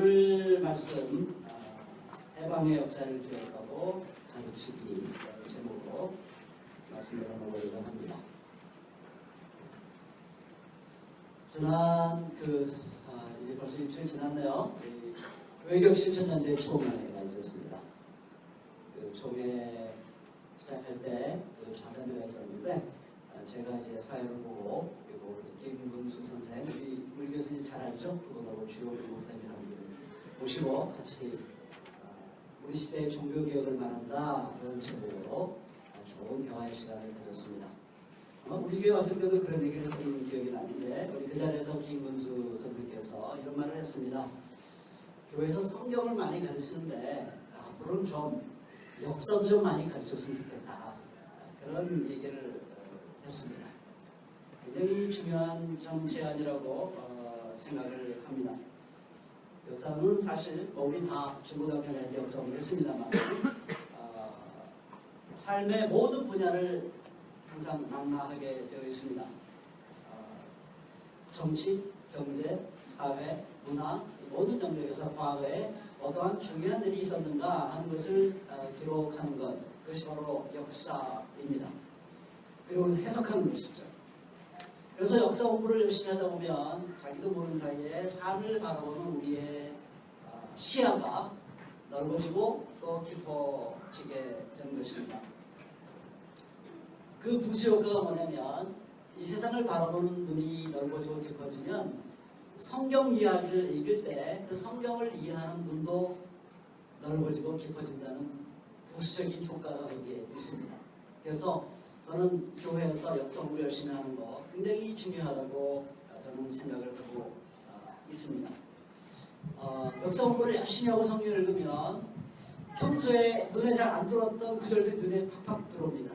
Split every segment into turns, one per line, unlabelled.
오늘 말씀 해방의 역사를 기억하고 가르치기 제목으로 말씀을 나누려고 합니다. 지난 이제 벌써 일주일 지났네요. 외격 실천연대 총회가 있었습니다. 그 총회 시작할 때 장단회가 있었는데 제가 이제 사회를 보고 그리고 김문수 선생 우리 물 교수님 잘 알죠? 그분하고 주요구 목사님이라는 분을 모시고 같이 우리 시대의 종교개혁을 말한다 그런 제목으로 좋은 대화의 시간을 가졌습니다. 아마 우리 교회 왔을 때도 그런 얘기를 했던 기억이 나는데 우리 그 자리에서 김문수 선생님께서 이런 말을 했습니다. 교회에서 성경을 많이 가르치는데 앞으로는 좀 역사도 좀 많이 가르쳤으면 좋겠다 그런 얘기를 했습니다. 굉장히 중요한 제안이라고 생각을 합니다. 역사는 사실 우리 다 중고등학교 다닐 때 역사 공부했습니다만 삶의 모든 분야를 항상 낙마하게 되어 있습니다. 정치, 경제, 사회, 문화 모든 영역에서 과거에 어떠한 중요한 일이 있었는가 하는 것을 기록하는 것 그것이 바로 역사입니다. 그리고 해석하는 것이죠. 그래서 역사 공부를 열심히 하다 보면 자기도 모르는 사이에 삶을 바라보는 우리의 시야가 넓어지고 또 깊어지게 되는 것입니다. 그 부수효과가 뭐냐면 이 세상을 바라보는 눈이 넓어지고 깊어지면 성경 이야기를 읽을 때 그 성경을 이해하는 눈도 넓어지고 깊어진다는 부수적인 효과가 거기에 있습니다. 그래서 저는 교회에서 역사 공부 열심히 하는 거 굉장히 중요하다고 저는 생각을 하고 있습니다. 역사 공부를 열심히 하고 성경을 읽으면 평소에 눈에 잘 안 들어왔던 구절들이 눈에 팍팍 들어옵니다.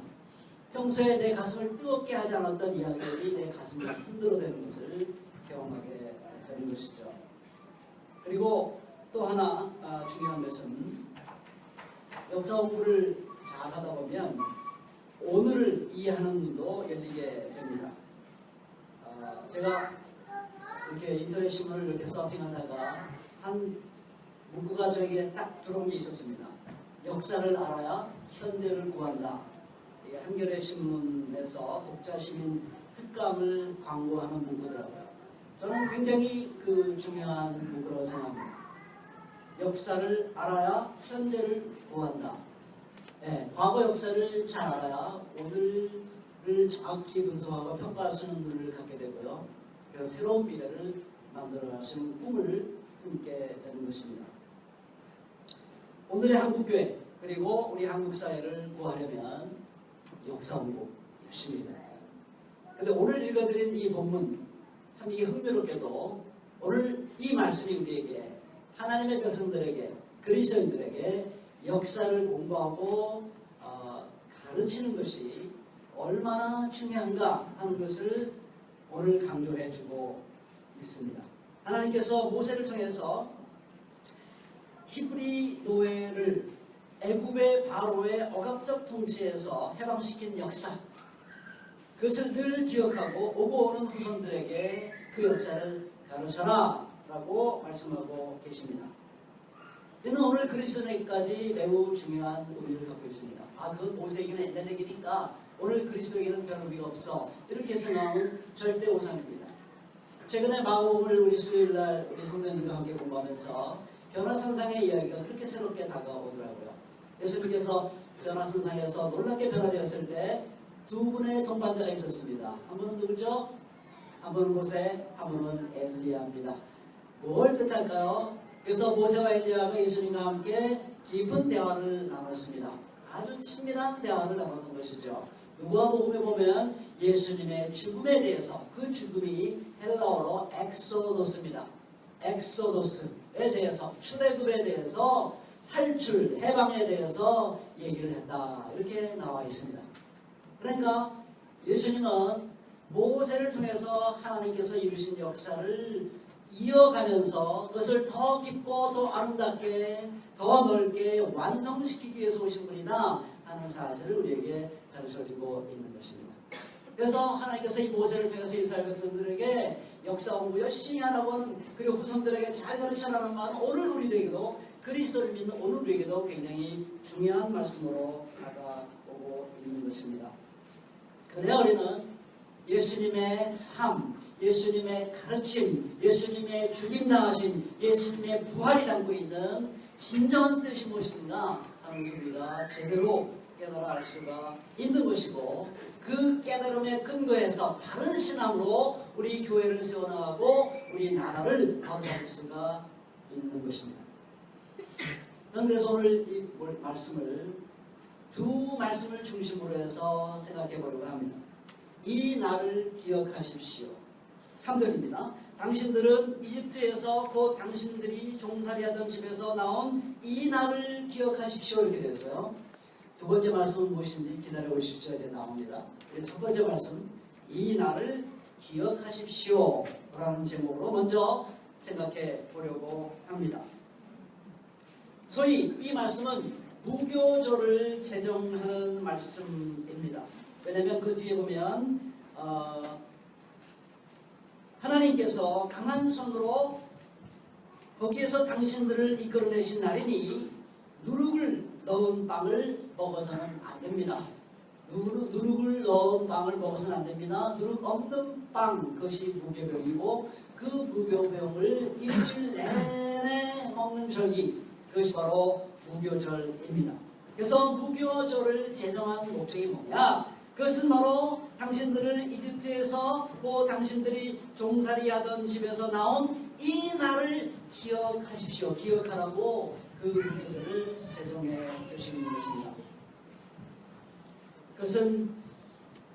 평소에 내 가슴을 뜨겁게 하지 않았던 이야기들이 내 가슴을 흔들어대는 것을 경험하게 되는 것이죠. 그리고 또 하나 중요한 것은 역사 공부를 잘 하다 보면 오늘을 이해하는 눈도 열리게 됩니다. 제가 이렇게 인터넷 신문을 이렇게 서핑하다가 한 문구가 저에게 딱 들어온 게 있었습니다. 역사를 알아야 현재를 구한다. 이게 한겨레 신문에서 독자시민 특감을 광고하는 문구더라고요. 저는 굉장히 중요한 문구라고 생각합니다. 역사를 알아야 현재를 구한다. 네, 과거 역사를 잘 알아야 오늘을 정확히 분석하고 평가할 수 있는 눈을 갖게 되고요. 그래서 새로운 미래를 만들어갈 수 있는 꿈을 품게 되는 것입니다. 오늘의 한국교회 그리고 우리 한국 사회를 구하려면 역사 공부 열심히 해야 해요. 그런데 오늘 읽어드린 이 본문 참 이게 흥미롭게도 오늘 이 말씀이 우리에게 하나님의 백성들에게 그리스도인들에게 역사를 공부하고 가르치는 것이 얼마나 중요한가 하는 것을 오늘 강조해 주고 있습니다. 하나님께서 모세를 통해서 히브리 노예를 애굽의 바로의 억압적 통치에서 해방시킨 역사 그것을 늘 기억하고 오고 오는 후손들에게 그 역사를 가르쳐라 라고 말씀하고 계십니다. 이는 오늘 그리스도인에게까지 매우 중요한 의미를 갖고 있습니다. 그건 모세에게는 옛날 얘기니까 오늘 그리스도에게는 별 의미가 없어. 이렇게 생각하면 절대 오산입니다. 최근에 마가복음을 우리 수요일날 우리 성도님들과 함께 공부하면서 변화선상의 이야기가 그렇게 새롭게 다가오더라고요. 예수님께서 변화선상에서 놀랍게 변화되었을 때 두 분의 동반자가 있었습니다. 한 분은 누구죠? 한 분은 모세, 한 분은 엘리야입니다. 뭘 뜻할까요? 그래서 모세와 엘리야가 예수님과 함께 깊은 대화를 나눴습니다. 아주 친밀한 대화를 나눴던 것이죠. 누가복음에 보면 예수님의 죽음에 대해서 그 죽음이 헬라어로 엑소도스입니다. 엑소도스에 대해서 출애굽에 대해서 탈출, 해방에 대해서 얘기를 했다. 이렇게 나와 있습니다. 그러니까 예수님은 모세를 통해서 하나님께서 이루신 역사를 이어가면서 그것을 더 깊고 더 아름답게 더 넓게 완성시키기 위해서 오신 분이다 하는 사실을 우리에게 가르쳐주고 있는 것입니다. 그래서 하나님께서 이 모세를 통해서 이스라엘 백성들에게 역사 공부 열심히 하라고 하는, 그리고 후손들에게 잘 가르치라는 마음은 오늘 우리들에게도, 그리스도를 믿는 오늘 우리에게도 굉장히 중요한 말씀으로 다가오고 있는 것입니다. 그래야 우리는 예수님의 삶, 예수님의 가르침, 예수님의 죽임당하심, 예수님의 부활이 담고 있는 진정한 뜻이 무엇인가 하는 것을 우리가 제대로 깨달아 알 수가 있는 것이고, 그 깨달음의 근거에서 바른 신앙으로 우리 교회를 세워나가고 우리 나라를 바로잡을 수가 있는 것입니다. 그래서 오늘 이 말씀을 두 말씀을 중심으로 해서 생각해 보려고 합니다. 이 날을 기억하십시오. 3절입니다. 당신들은 이집트에서 곧 당신들이 종살이하던 집에서 나온 이 날을 기억하십시오. 이렇게 되었어요. 두 번째 말씀은 무엇인지 기다려 보십시오. 이제 나옵니다. 첫 번째 말씀, 이 날을 기억하십시오 라는 제목으로 먼저 생각해 보려고 합니다. 소위 이 말씀은 무교절을 제정하는 말씀입니다. 왜냐하면 그 뒤에 보면 하나님께서 강한 손으로 거기에서 당신들을 이끌어내신 날이니 누룩을 넣은 빵을 먹어서는 안 됩니다. 누룩을 넣은 빵을 먹어서는 안 됩니다. 누룩 없는 빵, 그것이 무교병이고, 그 무교병을 일주일 내내 먹는 절기, 그것이 바로 무교절입니다. 그래서 무교절을 제정한 목적이 뭐냐? 그것은 바로 당신들을 이집트에서 고 당신들이 종살이하던 집에서 나온 이 날을 기억하십시오. 기억하라고 그 무교절을 제정해 주시는 것입니다. 그것은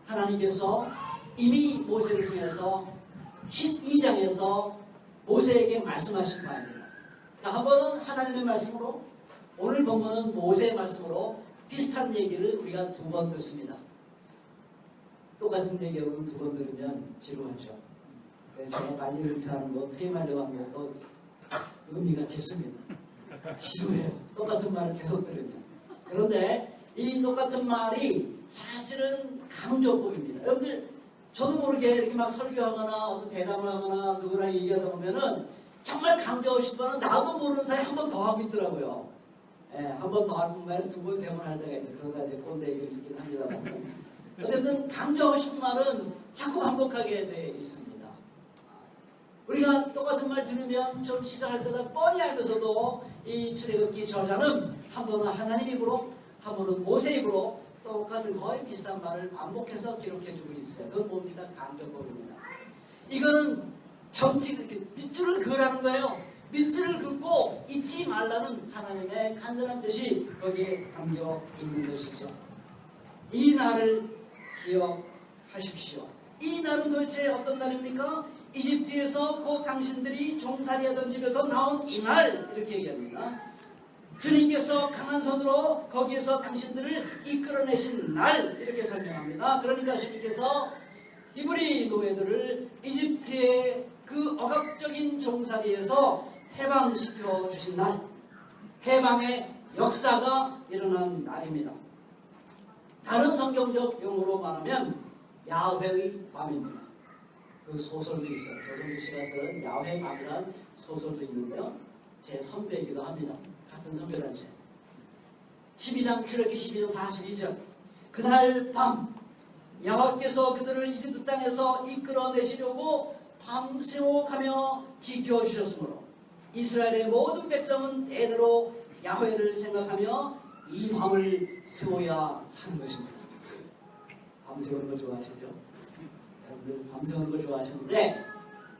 하나님께서 이미 모세를 통해서 12장에서 모세에게 말씀하신 바입니다. 한 번은 하나님의 말씀으로, 오늘 본문은 모세의 말씀으로 비슷한 얘기를 우리가 두 번 듣습니다. 똑같은 얘기 여러분 두 번 들으면 지루하죠. 제가 빨리 은퇴하는 거, 퇴임하려고 하는 것도 의미가 깊습니다. 지루해요. 똑같은 말을 계속 들으면. 그런데 이 똑같은 말이 사실은 강조법입니다. 여러분들, 저도 모르게 이렇게 막 설교하거나 어떤 대담을 하거나 누구랑 얘기하다 보면은 정말 강조하고 싶어하는 나도 모르는 사이에 한 번 더 하고 있더라고요. 한 번 더 하는 말을 두 번, 세 번 할 때가 있어요. 그러다 이제 꼰대 얘기를 있긴 합니다만. 어쨌든 강조하고 싶은 말은 자꾸 반복하게 되어 있습니다. 우리가 똑같은 말 들으면 좀 시작할 때다 뻔히 알면서도 이 출애굽기 저자는 한 번은 하나님 입으로, 한 번은 모세 입으로 똑같은 거의 비슷한 말을 반복해서 기록해주고 있어요. 그걸 봅니다. 강조법입니다. 이거는 정치, 밑줄을 그으라는 거예요. 밑줄을 긋고 잊지 말라는 하나님의 간절한 뜻이 거기에 담겨 있는 것이죠. 이 날을 기억하십시오. 이 날은 도대체 어떤 날입니까? 이집트에서 곧 당신들이 종살이하던 집에서 나온 이 날, 이렇게 얘기합니다. 주님께서 강한 손으로 거기에서 당신들을 이끌어내신 날, 이렇게 설명합니다. 그러니까 주님께서 히브리 노예들을 이집트의 그 억압적인 종살이에서 해방시켜 주신 날, 해방의 역사가 일어난 날입니다. 다른 성경적 용어로 말하면 야훼의 밤입니다. 그 소설도 있어요. 조정기 씨가 쓴 야훼의 밤이라는 소설도 있는데요. 제 선배이기도 합니다. 같은 선배단체. 12장 출애굽기 12장 42절. 그날 밤 여호와께서 그들을 이집트 땅에서 이끌어내시려고 밤새워 가며 지켜주셨으므로 이스라엘의 모든 백성은 대대로 야훼를 생각하며 이 밤을 세워야 하는 것입니다. 밤새우는 거 좋아하시죠? 여러분들 밤새우는 거 좋아하시는데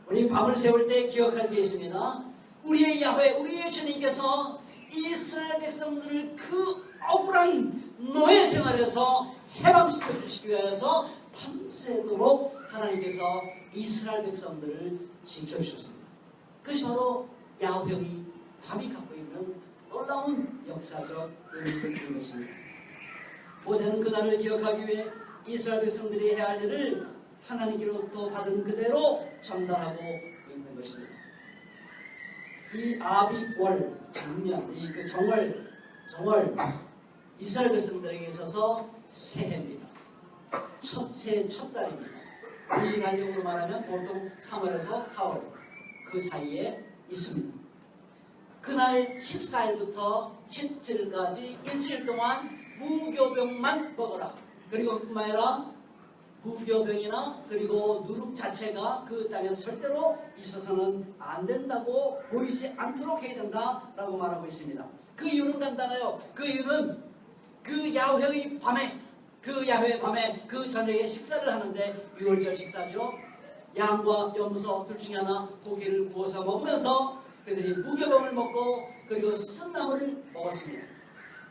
우리 밤을 세울 때 기억할 게 있습니다. 우리의 야훼, 우리의 주님께서 이스라엘 백성들을 그 억울한 노예 생활에서 해방시켜 주시기 위해서 밤새도록 하나님께서 이스라엘 백성들을 지켜주셨습니다. 그것이 바로 야훼의 밤이 갖고 있는 놀라운 역사적 의미를 주는 것입니다. 모세는 그날을 기억하기 위해 이스라엘 백성들이 해야 할 일을 하나님께로부터 받은 그대로 전달하고 있는 것입니다. 이 아비월, 작년, 이 그 정월, 이스라엘 백성들에게 있어서 새해입니다. 새해 첫 달입니다. 우리 달력으로 말하면 보통 3월에서 4월 그 사이에 있습니다. 그날 14일부터 17일까지 일주일 동안 무교병만 먹어라. 그리고 뿐만 아니라 무교병이나 그리고 누룩 자체가 그 땅에서 절대로 있어서는 안 된다고 보이지 않도록 해야 된다라고 말하고 있습니다. 그 이유는 간단해요. 그 이유는 그 야훼의 밤에 그 저녁에 식사를 하는데, 유월절 식사죠. 양과 염소 둘 중에 하나 고기를 구워서 먹으면서 그들이 무교병을 먹고 그리고 쓴나물을 먹었습니다.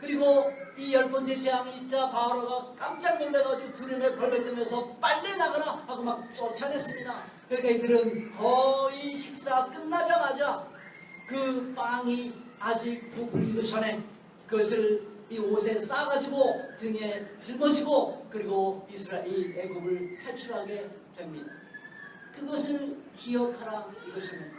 그리고 이 10번째 재앙이자 바로가 깜짝 놀라가지고 두려움에 벌벌 떨면서 빨리 나가라 하고 막 쫓아냈습니다. 그러니까 이들은 거의 식사 끝나자마자 그 빵이 아직 부풀기도 전에 그것을 이 옷에 싸가지고 등에 짊어지고 그리고 이 애굽을 탈출하게 됩니다. 그것을 기억하라 이것입니다.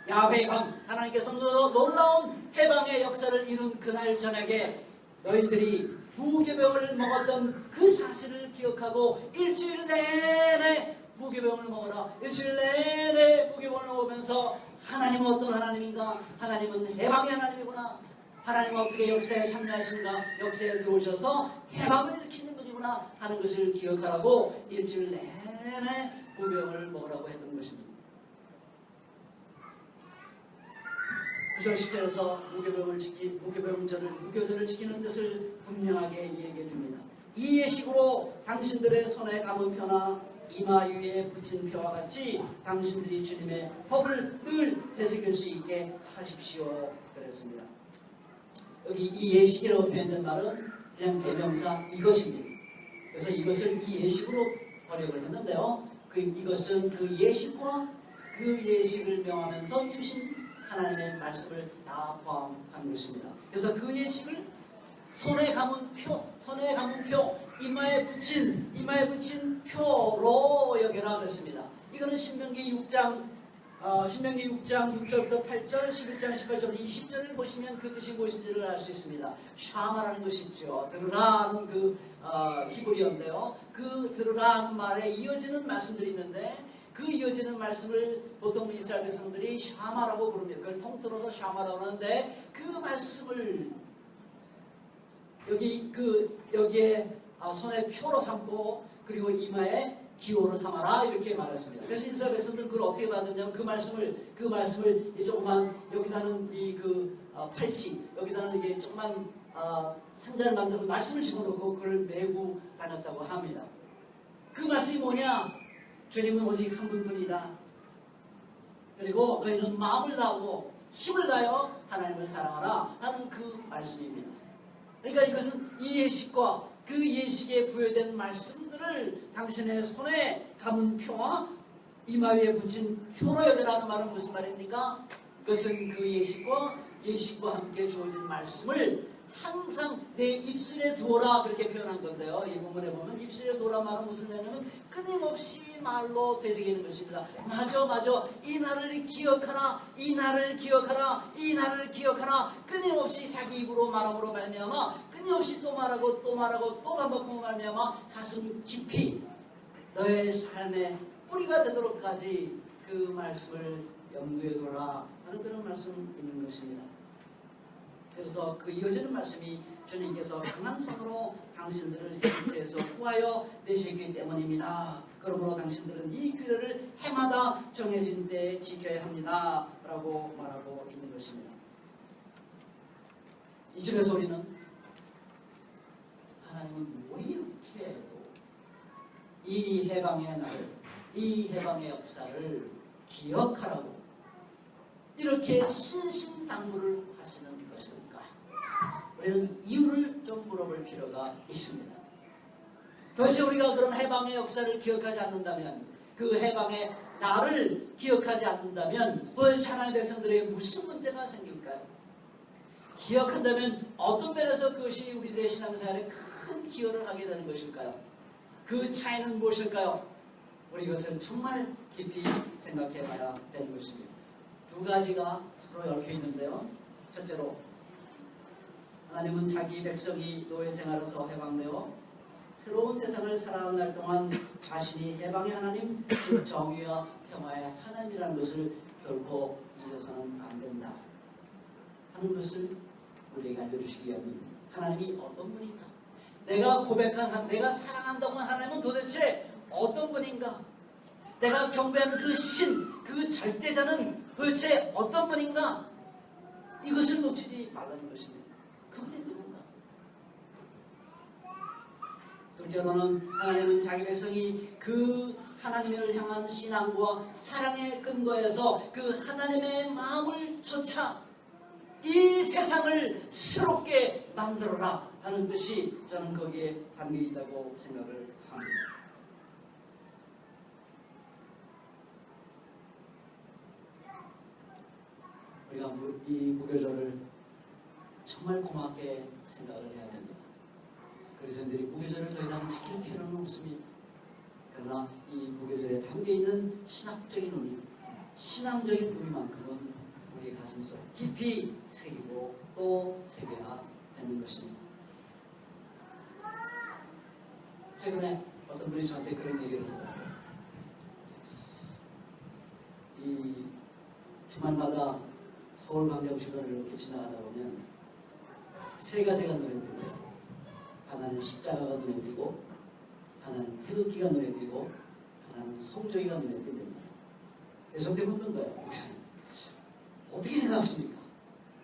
야훼의 밤, 하나님께서 놀라운 해방의 역사를 이룬 그날 저녁에 너희들이 무교병을 먹었던 그 사실을 기억하고 일주일 내내 무교병을 먹어라. 일주일 내내 무교병을 먹으면서 하나님은 어떤 하나님인가? 하나님은 해방의 하나님이구나. 하나님은 어떻게 역사에 참여하신가? 역사에 들어오셔서 해방을 일으키는 분이구나 하는 것을 기억하라고 일주일 내내 무교병을 먹으라고 했던 것입니다. 9절 10절에서 무교절을 지키는 뜻을 분명하게 얘기해 줍니다. 이 예식으로 당신들의 손에 감은 표나 이마 위에 붙인 표와 같이 당신들이 주님의 법을 늘 되새길 수 있게 하십시오. 그랬습니다. 여기 이 예식이라고 표현된 말은 그냥 대명사 이것입니다. 그래서 이것을 이 예식으로 번역을 했는데요. 이것은 그 예식과 그 예식을 명하면서 주신 하나님의 말씀을 다 포함한 것입니다. 그래서 그 예식을 손에 감은 표, 이마에 붙인 표로 여겨라 그랬습니다. 이거는 신명기 6장 6절부터 8절, 11장 18절, 20절을 보시면 그 뜻이 무엇인지를 알 수 있습니다. 샤마라는 것이 있죠. 들으라는 그 히브리어인데요. 그 들으라는 말에 이어지는 말씀들이 있는데 그 이어지는 말씀을 보통 이스라엘 백성들이 샤마라고 부릅니다. 그걸 통틀어서 샤마라고 하는데 그 말씀을 여기에 손에 표로 삼고 그리고 이마에 기호로 삼아라 이렇게 말했습니다. 그래서 이스라엘 백성들은 그걸 어떻게 받았냐면 그 말씀을 조그만 여기다는 팔찌 여기다는 이게 조그만 상자를 만들어 말씀을 집어넣고 그걸 메고 다녔다고 합니다. 그 말씀이 뭐냐? 주님은 오직 한 분뿐이다. 그리고 너희는 마음을 다하고 힘을 다하여 하나님을 사랑하라 하는 그 말씀입니다. 그러니까 이것은 이 예식과 그 예식에 부여된 말씀들을 당신의 손에 감은 표와 이마 위에 붙인 표로 여겨라는 말은 무슨 말입니까? 그것은 그 예식과 함께 주어진 말씀을 항상 내 입술에 두어라 그렇게 표현한 건데요. 이 부분에 보면 입술에 두어라 말은 무슨 말이냐면 끊임없이 말로 되새기는 것입니다. 맞아 이 날을 기억하라 끊임없이 자기 입으로 말함으로 말미암아 끊임없이 또 말하고 또 반복하고 말미암아 가슴 깊이 너의 삶의 뿌리가 되도록까지 그 말씀을 염두에 두라 하는 그런 말씀이 있는 것입니다. 그래서 그 이어지는 말씀이 주님께서 강한 손으로 당신들을 이집트에서 구하여 내시기 때문입니다. 그러므로 당신들은 이 규례를 해마다 정해진 때에 지켜야 합니다. 라고 말하고 있는 것입니다. 이쯤에서 우리는 하나님은 뭐 이렇게 해도 이 해방의 날, 이 해방의 역사를 기억하라고 이렇게 신신당부를 하시는 것일까? 우리는 이유를 좀 물어볼 필요가 있습니다. 도대체 우리가 그런 해방의 역사를 기억하지 않는다면, 그 해방의 날을 기억하지 않는다면 도대체 하나님의 백성들에게 무슨 문제가 생길까요? 기억한다면 어떤 면에서 그것이 우리들의 신앙생활에 큰 기여를 하게 되는 것일까요? 그 차이는 무엇일까요? 우리 이것을 정말 깊이 생각해 봐야 되는 것입니다. 두 가지가 서로 얽혀 있는데요. 첫째로 하나님은 자기 백성이 노예 생활에서 해방되어 새로운 세상을 살아갈 동안 자신이 해방의 하나님, 즉 정의와 평화의 하나님이라는 것을 결코 잊어서는 안 된다 하는 것을 우리에게 알려주시기 위함입니다. 하나님이 어떤 분인가? 내가 고백한, 내가 사랑한다고 하는 하나님은 도대체 어떤 분인가? 내가 경배하는 그 신, 그 절대자는 도대체 어떤 분인가? 이것을 놓치지 말라는 것입니다. 그분이 누군가? 둘째로는 하나님은 자기 백성이 그 하나님을 향한 신앙과 사랑의 근거에서 그 하나님의 마음을 쫓아 이 세상을 새롭게 만들어라 하는 뜻이 저는 거기에 담겨 있다고 생각을 합니다. 우리가 이 무교절을 정말 고맙게 생각을 해야 됩니다. 그리스도인들이 무교절을 더 이상 지킬 필요는 없습니다. 그러나 이 무교절에 담겨있는 신학적인 의미, 신앙적인 의미만큼은 우리 가슴속 깊이 새기고 또 새겨야 되는 것입니다. 최근에 어떤 분이 저한테 그런 얘기를 하더라고요. 이 주말마다 서울광장주변을 이렇게 지나가다 보면 세 가지가 눈에 띄고요. 하나는 십자가가 눈에 띄고, 하나는 태극기가 눈에 띄고, 하나는 성조기가 눈에 띈답니다. 그래서 저한테 묻는 거예요. 목사님, 어떻게 생각하십니까?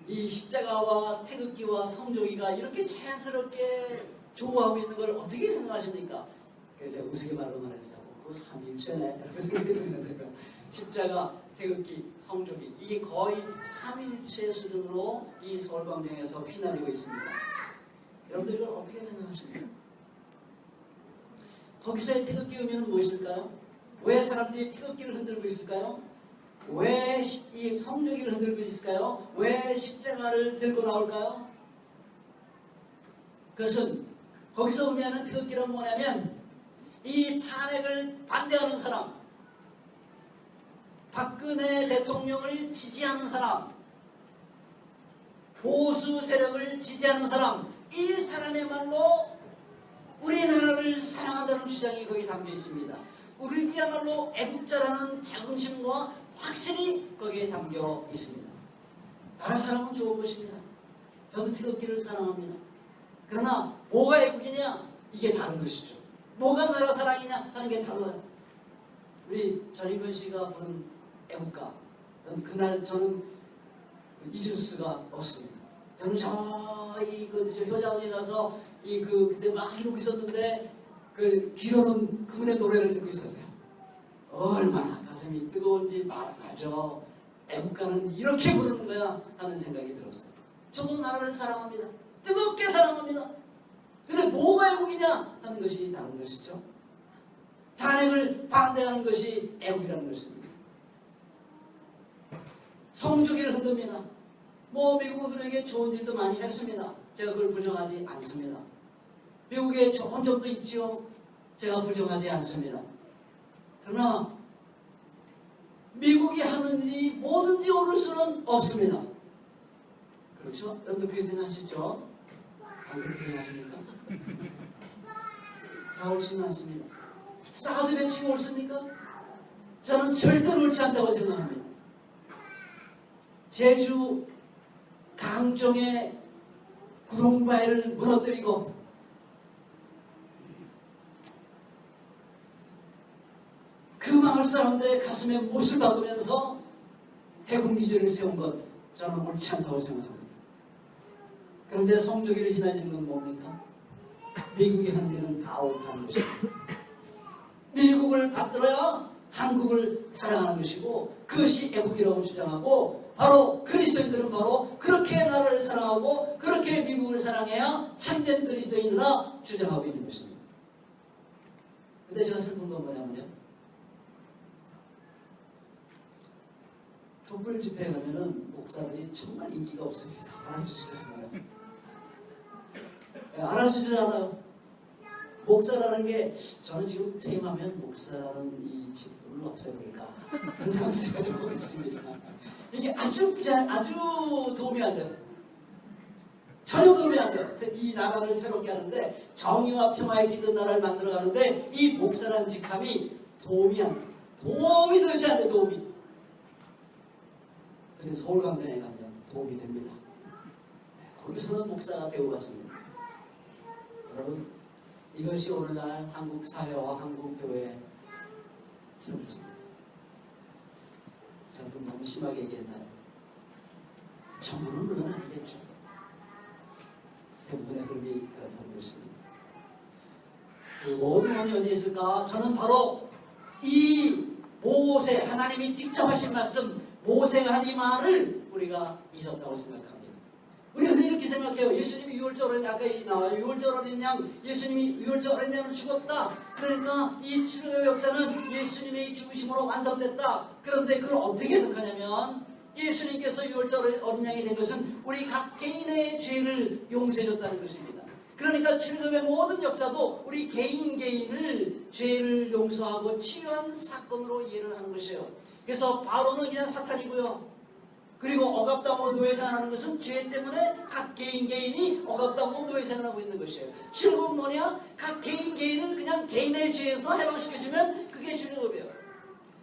이 십자가와 태극기와 성조기가 이렇게 자연스럽게 조우하고 있는 걸 어떻게 생각하십니까? 그래서 제가 우스개 말로 말했어요. 그거 삼위일체네. 이렇게 생각했습니다. 제가 십자가, 태극기, 성조기, 이게 거의 삼위일체 수준으로 이 서울광장에서 휘날리고 있습니다. 여러분들 이걸 어떻게 생각하십니까? 거기서의 태극기 의미는 무엇일까요? 왜 사람들이 태극기를 흔들고 있을까요? 왜 이 성조기를 흔들고 있을까요? 왜 십자가를 들고 나올까요? 그것은 거기서 의미하는 태극기는 뭐냐면 이 탄핵을 반대하는 사람, 박근혜 대통령을 지지하는 사람, 보수 세력을 지지하는 사람, 이 사람의말로 우리나라를 사랑한다는 주장이 거기 담겨 있습니다. 우리야말로 애국자라는 자긍심과 확신이 거기에 담겨 있습니다. 나라 사랑은 좋은 것입니다. 저도 태극기를 사랑합니다. 그러나 뭐가 애국이냐? 이게 다른 것이죠. 뭐가 나라 사랑이냐 하는 게 달라요. 우리 전인권 씨가 부른 애국가, 그날 저는 잊을 수가 없습니다. 저는 저희 효자원에 가서 그때 막 이러고 있었는데 그 귀로는 그분의 노래를 듣고 있었어요. 얼마나 가슴이 뜨거운지 말하죠. 애국가는 이렇게 부르는 거야 하는 생각이 들었어요. 저도 나라를 사랑합니다. 뜨겁게 사랑합니다. 근데 뭐가 애국이냐 하는 것이 다른 것이죠. 탄핵을 반대하는 것이 애국이라는 것입니다. 성조기를 흔듭니다. 미국은 우리에게 좋은 일도 많이 했습니다. 제가 그걸 부정하지 않습니다. 미국에 좋은 점도 있죠. 제가 부정하지 않습니다. 그러나 미국이 하는 일이 뭐든지 옳을 수는 없습니다. 그렇죠? 여러분도 그렇게 생각하시죠? 안 그렇게 생각하십니까? 다 옳지는 않습니다. 사드 배치가 옳습니까? 저는 절대로 옳지 않다고 생각합니다. 제주 강정의 구룡바위를 무너뜨리고 그 마을 사람들의 가슴에 못을 박으면서 해군기지를 세운 것, 저는 옳지 않다고 생각합니다. 그런데 성조기를 휘날리는 건 뭡니까? 미국이 하는 일은 다 옳다는 것입니다. 미국을 받들어야 한국을 사랑하는 것이고 그것이 애국이라고 주장하고, 바로 그리스도인들은 바로 그렇게 나라를 사랑하고 그렇게 미국을 사랑해야 참된 그리스도인이라 주장하고 있는 것입니다. 근데 제가 슬픈 건 뭐냐면요, 촛불 집회에 가면은 목사들이 정말 인기가 없습니다. 알아주지를 않아요. 알아주지를 않아요. 목사라는 게, 저는 지금 퇴임하면 목사는 이 집을 없애버릴까 그런 생각이 좀 있습니다. 이게 아주 도움이 안 돼요. 전혀 도움이 안 돼요. 이 나라를 새롭게 하는데, 정의와 평화에 기든 나라를 만들어가는데 이 목사라는 직함이 도움이 안 돼요. 도움이 되지 않아요. 도움이. 근데 서울강단에 가면 도움이 됩니다. 거기서는 목사가 되고 갔습니다. 여러분, 이것이 오늘날 한국 사회와 한국 교회의 현실입니다. 제가 좀 너무 심하게 얘기했나요? 전부는 물론 아니겠죠. 대부분의 흐름이 그렇다고 했습니다. 그 모든 원인이 어디 있을까? 저는 바로 이 모세, 하나님이 직접 하신 말씀, 모세가 한 이 말을 우리가 잊었다고 생각합니다. 우리는 이렇게 생각해요. 예수님이 유월절 어린 양, 아까 나와요. 유월절 어린 양, 예수님이 유월절 어린 양을 죽었다. 그러니까 이 출애굽의 역사는 예수님의 죽으심으로 완성됐다. 그런데 그걸 어떻게 해석하냐면, 예수님께서 유월절 어린 양이 된 것은 우리 각 개인의 죄를 용서해 줬다는 것입니다. 그러니까 출애굽의 모든 역사도 우리 개인을 죄를 용서하고 치유한 사건으로 이해를 하는 것이에요. 그래서 바로는 그냥 사탄이고요. 그리고 억압당하고 노예생활하는 것은 죄 때문에 각 개인이 억압당하고 노예생활하고 있는 것이에요. 출애굽은 뭐냐? 각 개인을 그냥 개인의 죄에서 해방시켜주면 그게 출애굽이에요.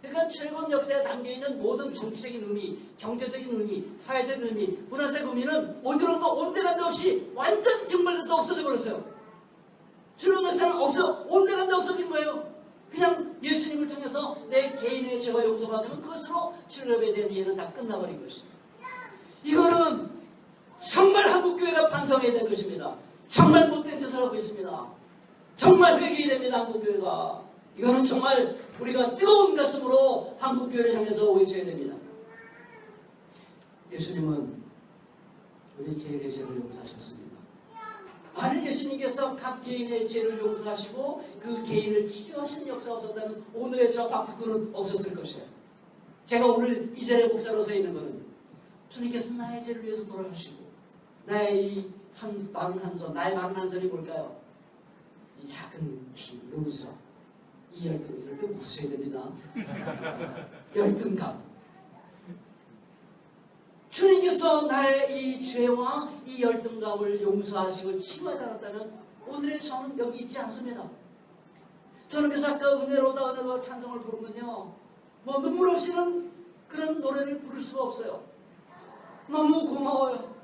그러니까 출애굽 역사에 담겨있는 모든 정치적인 의미, 경제적인 의미, 사회적 의미, 문화적 의미는 어디론가 온데간데 없이 완전 증발돼서 없어져 버렸어요. 출애굽 역사는 온데간데 없어진 거예요. 그냥 예수님을 통해서 내 개인의 죄가 용서받으면 그것으로 출애굽에 대한 이해는 다 끝나버린 것입니다. 이거는 정말 한국교회가 반성해야 될 것입니다. 정말 못된 짓을 하고 있습니다. 정말 회개해야 됩니다. 한국교회가. 이거는 정말 우리가 뜨거운 가슴으로 한국교회를 향해서 외쳐야 됩니다. 예수님은 우리 개인의 죄를 용서하셨습니다. 만일 예수님께서 각 개인의 죄를 용서하시고 그 개인을 치유하신 역사가 없었다면 오늘의 저 박두구는 없었을 것이에요. 제가 오늘 이 자리에 목사로서 있는 것은 주님께서 나의 죄를 위해서 돌아가시고 나의 이 마른 한손, 나의 마른 한손이 뭘까요? 이 작은 피, 눈썹, 이 열등, 이럴 때 웃으셔야 됩니다. 열등감. 주님께서 나의 이 죄와 이 열등감을 용서하시고 치유하지 않았다면 오늘의 저는 여기 있지 않습니다. 저는 그래서 아까 은혜로다 은혜로다 찬송을 부르면요, 뭐 눈물 없이는 그런 노래를 부를 수가 없어요. 너무 고마워요.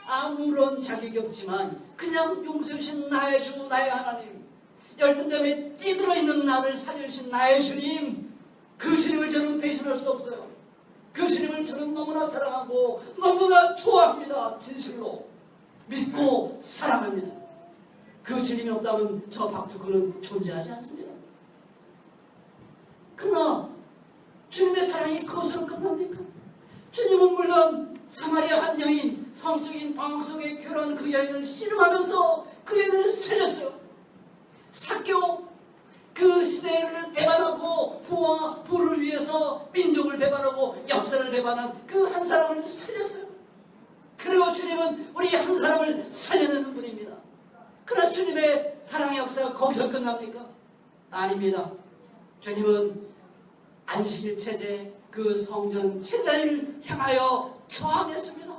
아무런 자격이 없지만 그냥 용서해 주신 나의 주, 나의 하나님, 열등감에 찌들어 있는 나를 살려주신 나의 주님, 그 주님을 저는 배신할 수 없어요. 그 주님을 저는 너무나 사랑하고 너무나 좋아합니다. 진실로 믿고 사랑합니다. 그 주님이 없다면 저 박두구는 존재하지 않습니다. 그러나 주님의 사랑이 그것으로 끝납니까? 주님은 물론 사마리아 한 여인, 성적인 방황 속에 괴로운 그 여인을 씨름하면서 그 여인을 살렸어요. 삭개오, 그 시대를 배반하고 부와 부를 위해서 민족을 배반하고 역사를 배반한 그 한 사람을 살렸어요. 그리고 주님은 우리 한 사람을 살려내는 분입니다. 그러나 주님의 사랑의 역사가 거기서 끝납니까? 아닙니다. 주님은 안식일 체제, 그 성전 체제를 향하여 저항했습니다.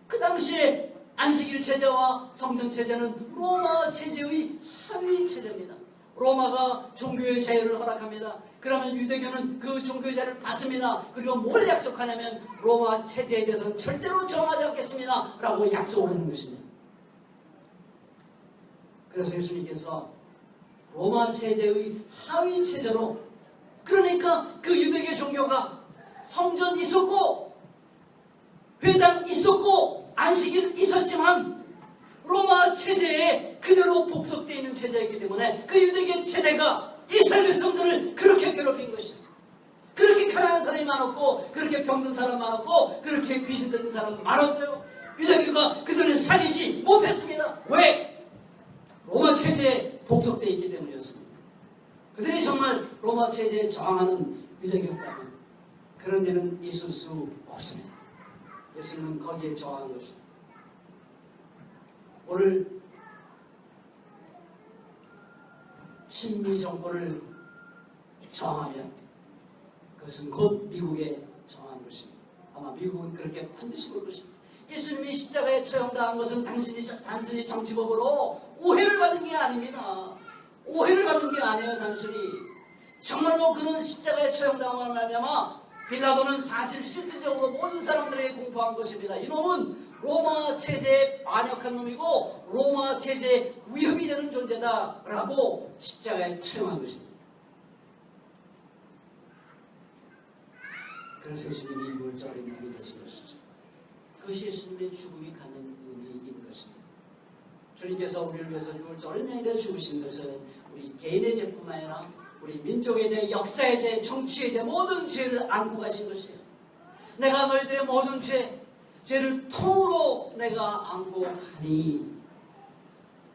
그 당시에 안식일 체제와 성전 체제는 로마 체제의 하위 체제입니다. 로마가 종교의 자유를 허락합니다. 그러면 유대교는 그 종교의 자유를 받습니다. 그리고 뭘 약속하냐면 로마 체제에 대해서는 절대로 정하지 않겠습니다 라고 약속을 하는 것입니다. 그래서 예수님께서 로마 체제의 하위 체제로, 그러니까 그 유대교 종교가 성전 있었고 회당 있었고 안식일 있었지만 로마 체제에 그대로 복속되어 있는 체제이기 때문에 그 유대교 체제가 이스라엘 백성들을 그렇게 괴롭힌 것입니다. 그렇게 가난한 사람이 많았고, 그렇게 병든 사람 많았고, 그렇게 귀신 들린 사람 많았어요. 유대교가 그들을 살리지 못했습니다. 왜? 로마 체제에 복속되어 있기 때문이었습니다. 그들이 정말 로마 체제에 저항하는 유대교였다면 그런 일은 있을 수 없습니다. 예수님은 거기에 저항한 것입니다. 오늘 친미 정권을 저항하면 그것은 곧 미국에 저항한 것입니다. 아마 미국은 그렇게 반드시 볼 것입니다. 예수님이 십자가에 처형당한 것은 당신이 단순히 정치법으로 오해를 받은 게 아닙니다. 오해를 받은 게 아니에요. 단순히 정말로 그는 십자가에 처형당한 말미암아 빌라도는 사실 실질적으로 모든 사람들에게 공포한 것입니다. 이놈은 로마 체제에 반역한 놈이고 로마 체제에 위협이 되는 존재다라고 십자가에 처형한 것입니다. 그래서 예수님이 유월절에 남이 되신 것이죠. 그것이 예수님의 죽음이 갖는 의미인 것입니다. 주님께서 우리를 위해서 유월절을 명일에 죽으신 것은 우리 개인의 죄뿐만 아니라 우리 민족의 죄, 역사의 죄, 정치의 죄, 모든 죄를 안고 가신 것이에요. 내가 너희들의 모든 죄를 통으로 내가 안고 가니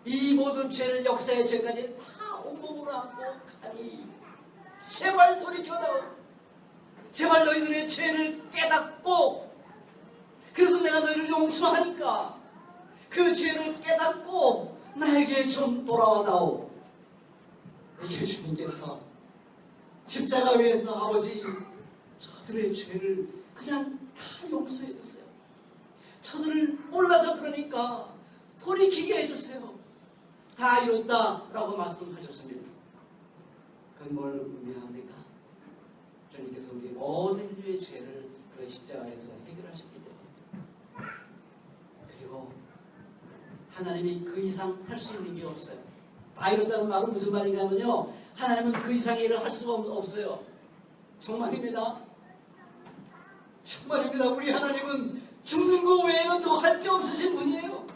이 모든 죄를 역사의 죄까지 다 온몸으로 안고 가니 제발 돌이켜다오. 제발 너희들의 죄를 깨닫고 그래서 내가 너희를 용서하니까 그 죄를 깨닫고 나에게 좀 돌아와다오. 이게 주님께서 십자가 위에서 아버지 저들의 죄를 그냥 다 용서해 주세요. 저들을 몰라서 그러니까 돌이키게 해주세요. 다 이뤘다라고 말씀하셨습니다. 그건 뭘 의미합니까? 주님께서 우리 모든 인류의 죄를 그 십자가에서 해결하셨기 때문에 그리고 하나님이 그 이상 할 수 있는 게 없어요. 다 이뤘다는 말은 무슨 말인가 하면요, 하나님은 그 이상의 일을 할 수가 없어요. 정말입니다. 정말입니다. 우리 하나님은 죽는 거 외에는 더 할 게 없으신 분이에요.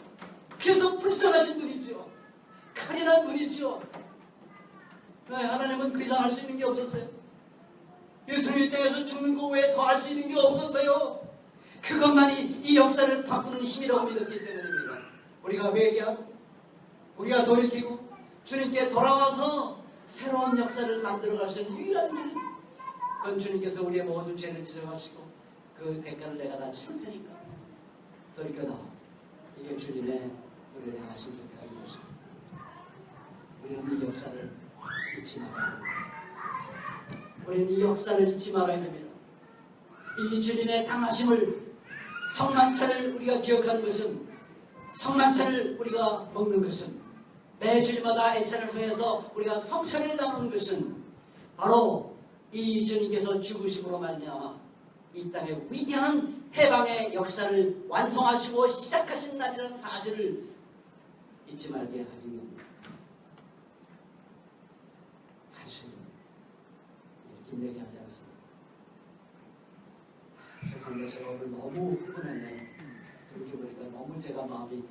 그래서 불쌍하신 분이죠. 칼인한 분이죠. 네, 하나님은 그 이상 할 수 있는 게 없었어요. 예수님이 땅에서 죽는 거 외에 더 할 수 있는 게 없었어요. 그것만이 이 역사를 바꾸는 힘이라고 믿었기 때문입니다. 우리가 회개하고 우리가 돌이키고 주님께 돌아와서 새로운 역사를 만들어 가시는 유일한 길, 그건 주님께서 우리의 모든 죄를 지정하시고 그 대가를 내가 다 치를 테니까 돌이켜다. 이게 주님의 우리를 향하신 부탁인 것입니다. 우리는 이 역사를 잊지 말아야 됩니다. 우리는 이 역사를 잊지 말아야 됩니다. 이 주님의 당하심을, 성만찬을 우리가 기억하는 것은, 성만찬을 우리가 먹는 것은, 매 주일마다 애찬을 통해서 우리가 성찬을 나누는 것은 바로 이 주님께서 죽으심으로 말미암아 이 땅의 위대한 해방의 역사를 완성하시고 시작하신 날이라는 사실을 잊지 말게 하기 위함입니다. 간신히 긴내게 하지 않습니다. 죄송합니다. 제가 오늘 너무 흥분했네요. 그렇게 보니까 너무 제가 마음이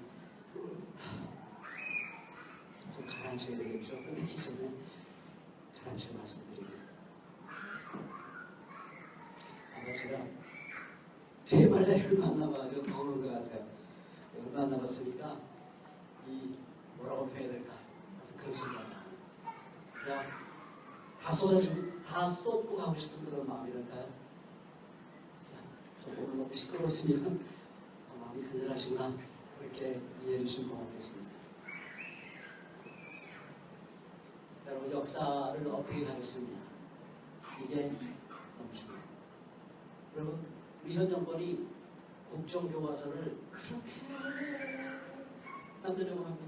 좀 가라앉혀야 되겠죠. 끝내기 전에 가라앉혀 말씀드립니다. 제가 대말레를 만나봐가지고 더 그런 것 같아요. 만나봤으니까 이 뭐라고 표현해야 될까? 그렇습니다. 그냥 다 쏟아주고 다 쏟고 가고 싶은 그런 마음이랄까요? 저 오늘 너무 시끄러웠으면 마음이 간절하시구나 그렇게 이해해 주시면 고맙겠습니다. 여러분, 역사를 어떻게 가르치느냐, 이게 너무 중요해요. 여러분, 우리 현 정권이 국정교과서를 그렇게 만들려고 합니다.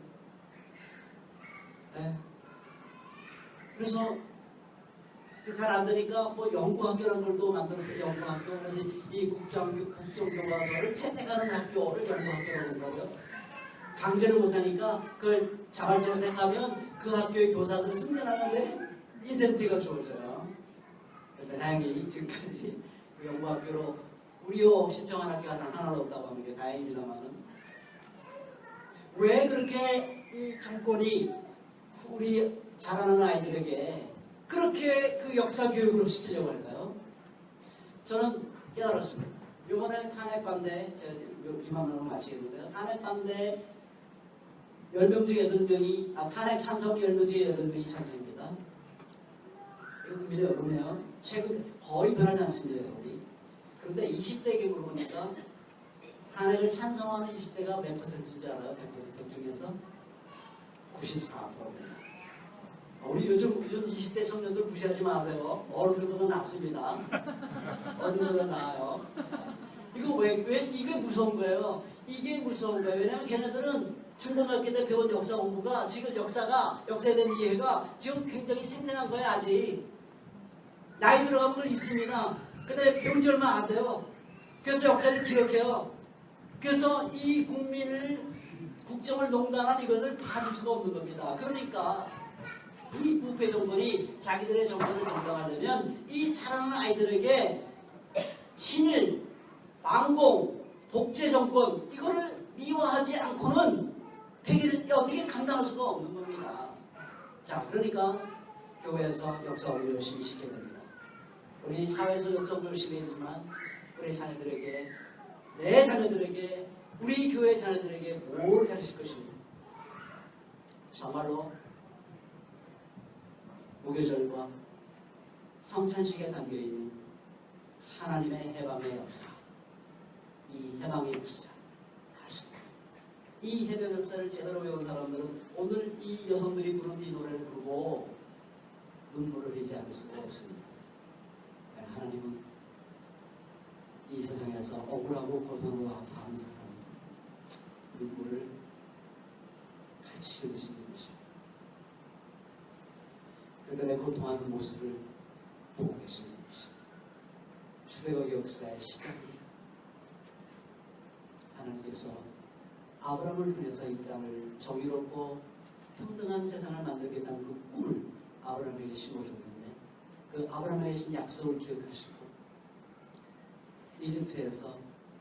네. 그래서 잘 안 되니까 뭐 연구학교라는 걸 또 만들었고, 연구학교. 그래서 이 국정교과서를 채택하는 학교를 연구학교라고 한다고요. 강제를 못하니까 그걸 자발적으로 택하면 그 학교의 교사들은 승진하는데 인센티브가 주어져요. 그러니까 다행히 지금까지 그 연구학교로 우리요 신청한 학교가 단 하나도 없다고 하는 게 다행입니다만은, 왜 그렇게 이 정권이 우리 자라는 아이들에게 그렇게 그 역사 교육을 시키려고 할까요? 저는 깨달았습니다. 이번에 탄핵반대, 제가 이만으로 마치겠는데요. 탄핵반대 10명 중에 8명이, 탄핵 찬성 10명 중에 8명이 찬성입니다. 이거 국민의 여론이에요. 최근 거의 변하지 않습니다, 여러분이. 그런데 20대 계급으로 보니까 탄핵을 찬성하는 20대가 몇 퍼센트인지 알아요? 100% 중에서 94%입니다. 우리 요즘 20대 청년들 무시하지 마세요. 어른들보다 낫습니다. 어른들보다 나아요. 이거 왜 이게 무서운 거예요? 이게 무서운 거예요. 왜냐하면 걔네들은 중고등학교 때 배운 역사 공부가 지금 역사에 대한 이해가 지금 굉장히 생생한 거예요. 아직 나이 들어가면 그걸 있습니다. 근데 배운 지 얼마 안 돼요. 그래서 역사를 기억해요. 그래서 이 국민을 국정을 농단한 이것을 봐줄 수가 없는 겁니다. 그러니까 이 부패 정권이 자기들의 정권을 정당하려면 이 자라는 아이들에게 친일, 망공, 독재 정권 이거를 미화하지 않고는 폐기를 어떻게 감당할 수가 없는 겁니다. 자, 그러니까 교회에서 역사를 열심히 시켜야 됩니다. 우리 사회에서 역사를 열심히 해야지만 우리 자녀들에게, 내 자녀들에게, 우리 교회 자녀들에게 뭘 가르칠 것입니까? 정말로 무교절과 성찬식에 담겨있는 하나님의 해방의 역사, 이 해방의 역사 가르칩니다. 이 해방 역사를 제대로 배운 사람들은 오늘 이 여성들이 부른 이 노래를 부르고 눈물을 흘리지 않을 수가 없습니다. 하나님은 이 세상에서 억울하고 고통으로 아파하는 사람 눈물을 같이 흘리시는 것입니다. 그들의 고통하는 모습을 보고 계시는 것입니다. 출애굽의 역사의 시작입니다. 하나님께서 아브라함을 통해서 이 땅을 정의롭고 평등한 세상을 만들겠다는 그 꿈을 아브라함에게 심어줬는데 그 아브라함에게 하신 약속을 기억하시고 이집트에서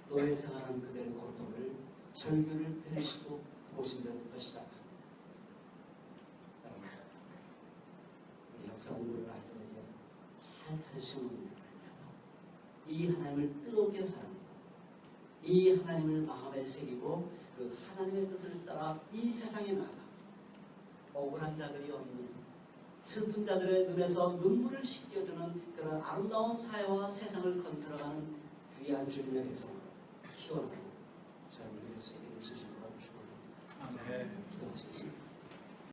노예 생활하는 그들의 고통을 절규를 들으시고 보신 데부터 시작합니다. 우리 역사 공부를 아이들에게 잘 가르치는 이 하나님을 뜨겁게 사랑하고 이 하나님을 마음에 새기고 그 하나님의 뜻을 따라 이 세상에 나가 억울한 자들이 없는 슬픈 자들의 눈에서 눈물을 씻겨주는 그런 아름다운 사회와 세상을 건설하는 귀한 주님의 백성으로 키워나가고 저를 위해서 이름을 주시는 것을 축원합니다. 기도하시겠습니다.